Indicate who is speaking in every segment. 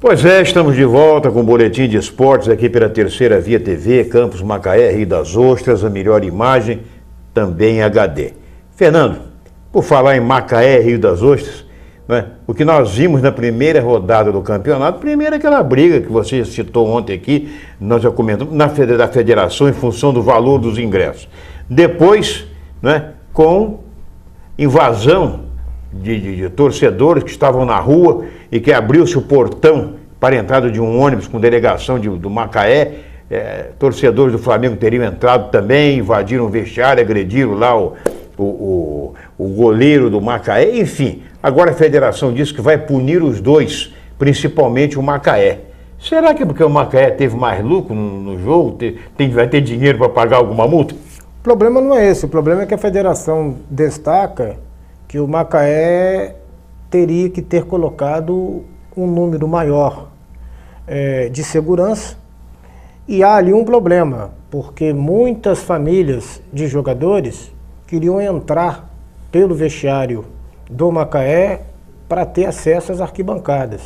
Speaker 1: Pois é, estamos de volta com o Boletim de Esportes aqui pela Terceira Via TV, Campus Macaé, Rio das Ostras, a melhor imagem, também HD. Fernando, por falar em Macaé, Rio das Ostras, né, o que nós vimos na primeira rodada do campeonato, primeiro aquela briga que você citou ontem aqui, nós já comentamos, da federação em função do valor dos ingressos. Depois, né, com invasão de torcedores que estavam na rua e que abriu-se o portão para a entrada de um ônibus com delegação do Macaé, torcedores do Flamengo teriam entrado também, invadiram o vestiário, agrediram lá o goleiro do Macaé, enfim. Agora a federação disse que vai punir os dois, principalmente o Macaé. Será que porque o Macaé teve mais lucro no jogo, vai ter dinheiro para pagar alguma multa?
Speaker 2: O problema não é esse, o problema é que a federação destaca que o Macaé teria que ter colocado um número maior de segurança, e há ali um problema, porque muitas famílias de jogadores queriam entrar pelo vestiário do Macaé para ter acesso às arquibancadas.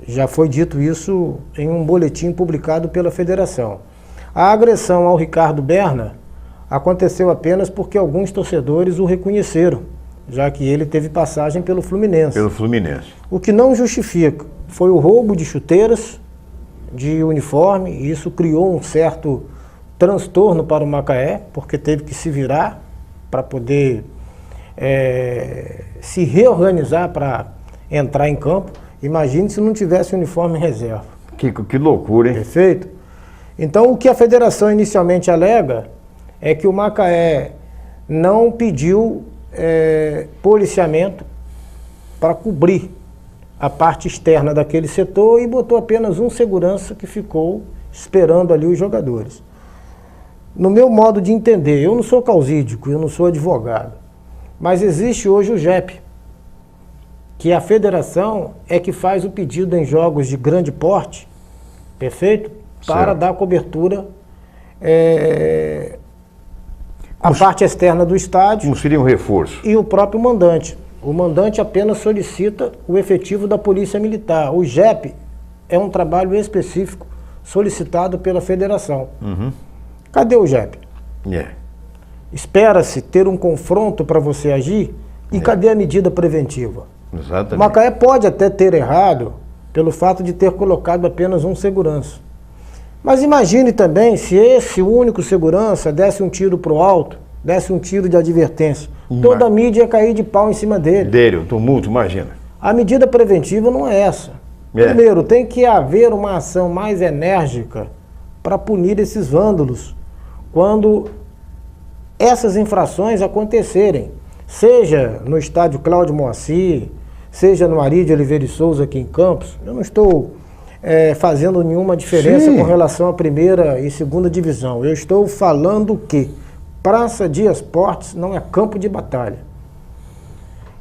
Speaker 2: Já foi dito isso em um boletim publicado pela federação. A agressão ao Ricardo Berna aconteceu apenas porque alguns torcedores o reconheceram, já que ele teve passagem pelo Fluminense.
Speaker 1: Pelo Fluminense.
Speaker 2: O que não justifica foi o roubo de chuteiras, de uniforme, e isso criou um certo transtorno para o Macaé, porque teve que se virar para poder se reorganizar para entrar em campo. Imagine se não tivesse uniforme em reserva.
Speaker 1: Que loucura, hein?
Speaker 2: Perfeito? Então, o que a federação inicialmente alega é que o Macaé não pediu policiamento para cobrir a parte externa daquele setor e botou apenas um segurança que ficou esperando ali os jogadores. No meu modo de entender, eu não sou causídico, eu não sou advogado, mas existe hoje o JEP, que a federação é que faz o pedido em jogos de grande porte, perfeito? Para dar cobertura à parte externa do estádio.
Speaker 1: Como seria um reforço?
Speaker 2: E o próprio mandante. O mandante apenas solicita o efetivo da Polícia Militar. O JEP é um trabalho específico solicitado pela federação.
Speaker 1: Uhum.
Speaker 2: Cadê o JEP? Espera-se ter um confronto para você agir? E cadê a medida preventiva?
Speaker 1: Exatamente.
Speaker 2: O Macaé pode até ter errado pelo fato de ter colocado apenas um segurança. Mas imagine também se esse único segurança desse um tiro para o alto, desse um tiro de advertência. Toda a mídia ia cair de pau em cima dele.
Speaker 1: O tumulto, imagina.
Speaker 2: A medida preventiva não é essa. Primeiro, tem que haver uma ação mais enérgica para punir esses vândalos quando essas infrações acontecerem. Seja no estádio Cláudio Moacir, seja no Ari de Oliveira e Souza aqui em Campos. Eu não estou fazendo nenhuma diferença com relação à primeira e segunda divisão. Eu estou falando que Praça de Esportes não é campo de batalha.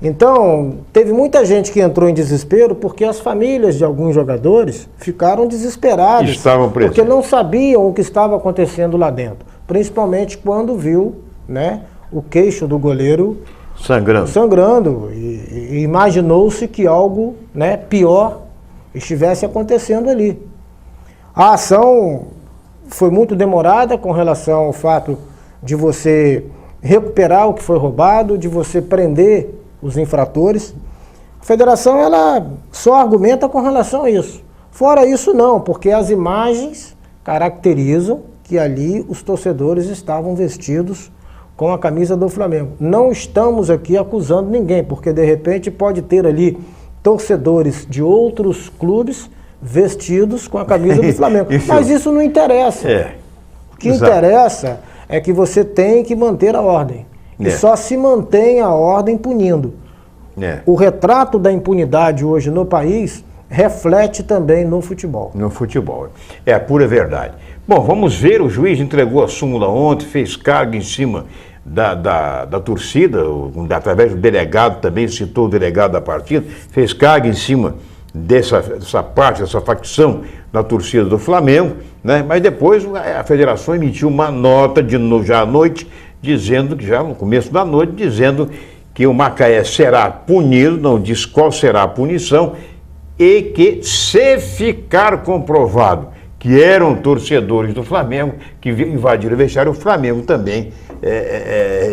Speaker 2: Então, teve muita gente que entrou em desespero porque as famílias de alguns jogadores ficaram desesperadas.
Speaker 1: Estavam presentes.
Speaker 2: Porque não sabiam o que estava acontecendo lá dentro. Principalmente quando viu, né, o queixo do goleiro sangrando. E imaginou-se que algo, né, pior estivesse acontecendo ali. A ação foi muito demorada com relação ao fato de você recuperar o que foi roubado, de você prender os infratores. A federação ela só argumenta com relação a isso. Fora isso não, porque as imagens caracterizam que ali os torcedores estavam vestidos com a camisa do Flamengo. Não estamos aqui acusando ninguém, porque de repente pode ter ali torcedores de outros clubes vestidos com a camisa do Flamengo. Mas isso não interessa. O que interessa é que você tem que manter a ordem. E só se mantém a ordem punindo. O retrato da impunidade hoje no país reflete também no futebol.
Speaker 1: No futebol. É a pura verdade. Bom, vamos ver, o juiz entregou a súmula ontem, fez carga em cima da torcida, através do delegado, também citou o delegado da partida, fez carga em cima dessa parte, dessa facção da torcida do Flamengo, né? Mas depois a federação emitiu uma nota já à noite, dizendo que já no começo da noite, dizendo que o Macaé será punido, não diz qual será a punição, e que, se ficar comprovado que eram torcedores do Flamengo, que invadiram o vestiário, o Flamengo também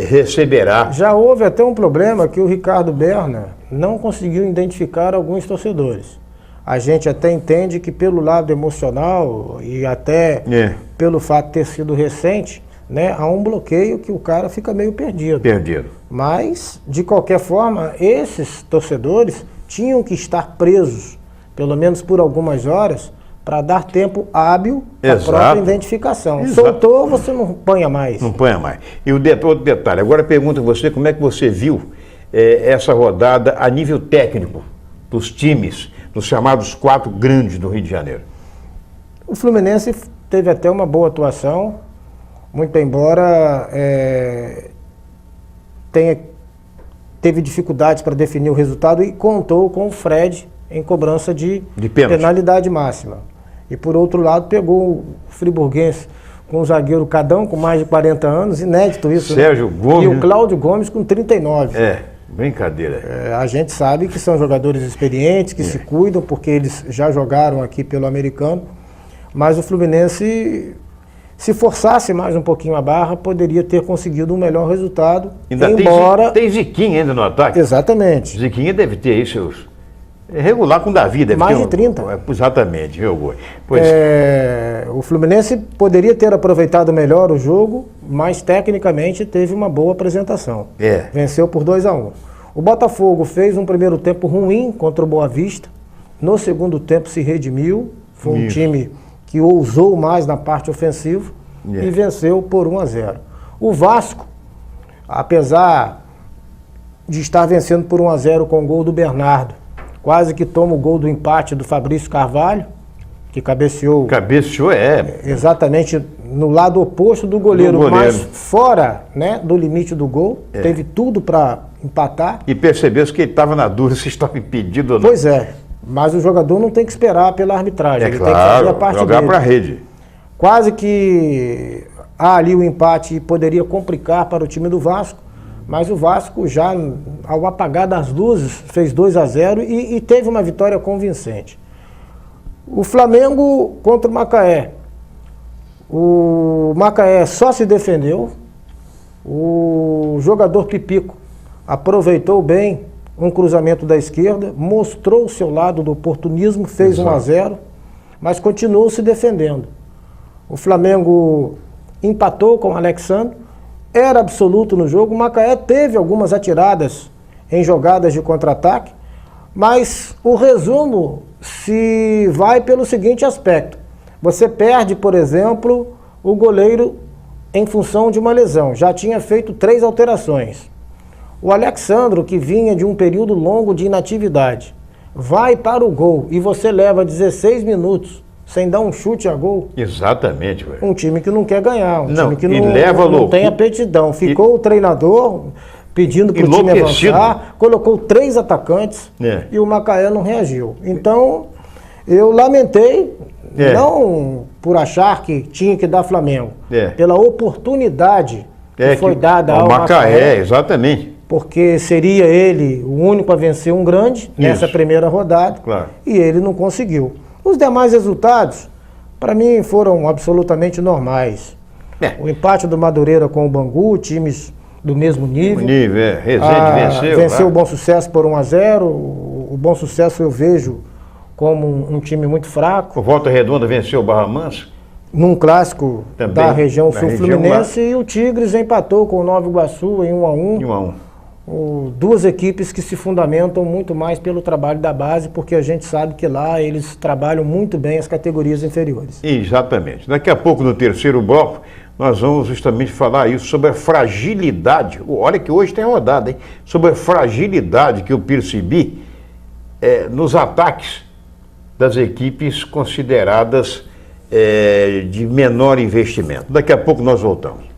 Speaker 1: receberá.
Speaker 2: Já houve até um problema que o Ricardo Berna não conseguiu identificar alguns torcedores. A gente até entende que pelo lado emocional e até pelo fato de ter sido recente, né, há um bloqueio que o cara fica meio perdido. Mas, de qualquer forma, esses torcedores tinham que estar presos, pelo menos por algumas horas, para dar tempo hábil à própria identificação. Soltou, você não ponha mais.
Speaker 1: Não ponha mais. E outro detalhe, agora pergunto a você, como é que você viu essa rodada a nível técnico dos times, dos chamados 4 grandes do Rio de Janeiro?
Speaker 2: O Fluminense teve até uma boa atuação, muito embora teve dificulddes para definir o resultado e contou com o Fred em cobrança de penalidade máxima. E por outro lado pegou o friburguense com o zagueiro Cadão com mais de 40 anos, inédito isso.
Speaker 1: Sérgio Gomes.
Speaker 2: E o Cláudio Gomes com 39.
Speaker 1: Brincadeira.
Speaker 2: A gente sabe que são jogadores experientes, que se cuidam, porque eles já jogaram aqui pelo americano, mas o Fluminense, se forçasse mais um pouquinho a barra, poderia ter conseguido um melhor resultado.
Speaker 1: Embora... tem Ziquinha ainda no ataque?
Speaker 2: Exatamente.
Speaker 1: Ziquinha deve ter aí seus... regular com o Davi, deve
Speaker 2: mais
Speaker 1: ter
Speaker 2: de 30.
Speaker 1: Exatamente, meu gol.
Speaker 2: O Fluminense poderia ter aproveitado melhor o jogo, mas tecnicamente teve uma boa apresentação. Venceu por 2-1. O Botafogo fez um primeiro tempo ruim contra o Boa Vista. No segundo tempo se redimiu. Foi um time que ousou mais na parte ofensiva e venceu por 1-0. O Vasco, apesar de estar vencendo por 1-0 com o gol do Bernardo, quase que toma o gol do empate do Fabrício Carvalho, que cabeceou. Exatamente no lado oposto do goleiro. Mas fora, né, do limite do gol. Teve tudo para empatar.
Speaker 1: E percebeu-se que ele estava na dúvida se estava impedido ou não.
Speaker 2: Pois é, mas o jogador não tem que esperar pela arbitragem. Ele tem que fazer a parte
Speaker 1: jogar para a rede.
Speaker 2: Quase que há ali o empate poderia complicar para o time do Vasco. Mas o Vasco já, ao apagar das luzes, fez 2-0 e teve uma vitória convincente. O Flamengo contra o Macaé. O Macaé só se defendeu. O jogador Pipico aproveitou bem um cruzamento da esquerda, mostrou o seu lado do oportunismo, fez 1-0, mas continuou se defendendo. O Flamengo empatou com o Alexandre. Era absoluto no jogo. O Macaé teve algumas atiradas em jogadas de contra-ataque, mas o resumo se vai pelo seguinte aspecto. Você perde, por exemplo, o goleiro em função de uma lesão. Já tinha feito 3 alterações. O Alexandro, que vinha de um período longo de inatividade, vai para o gol e você leva 16 minutos sem dar um chute a gol.
Speaker 1: Exatamente, velho.
Speaker 2: Um time que não quer ganhar, time que não tem aptidão. Ficou o treinador pedindo para o time avançar, colocou 3 atacantes e o Macaé não reagiu. Então, eu lamentei, não por achar que tinha que dar Flamengo, pela oportunidade que foi dada ao Macaé.
Speaker 1: Exatamente.
Speaker 2: Porque seria ele o único a vencer um grande nessa primeira rodada, e ele não conseguiu. Os demais resultados, para mim, foram absolutamente normais. O empate do Madureira com o Bangu, times do mesmo nível.
Speaker 1: Resende
Speaker 2: venceu o Bom Sucesso por 1-0. O Bom Sucesso eu vejo como um time muito fraco.
Speaker 1: O Volta Redonda venceu o Barra Mansa.
Speaker 2: Num clássico também, da região sul-fluminense. E o Tigres empatou com o Nova Iguaçu em 1-1. Duas equipes que se fundamentam muito mais pelo trabalho da base, porque a gente sabe que lá eles trabalham muito bem as categorias inferiores.
Speaker 1: Exatamente. Daqui a pouco, no terceiro bloco, nós vamos justamente falar isso sobre a fragilidade. Olha que hoje tem rodada, hein? Sobre a fragilidade que eu percebi nos ataques das equipes consideradas de menor investimento. Daqui a pouco nós voltamos.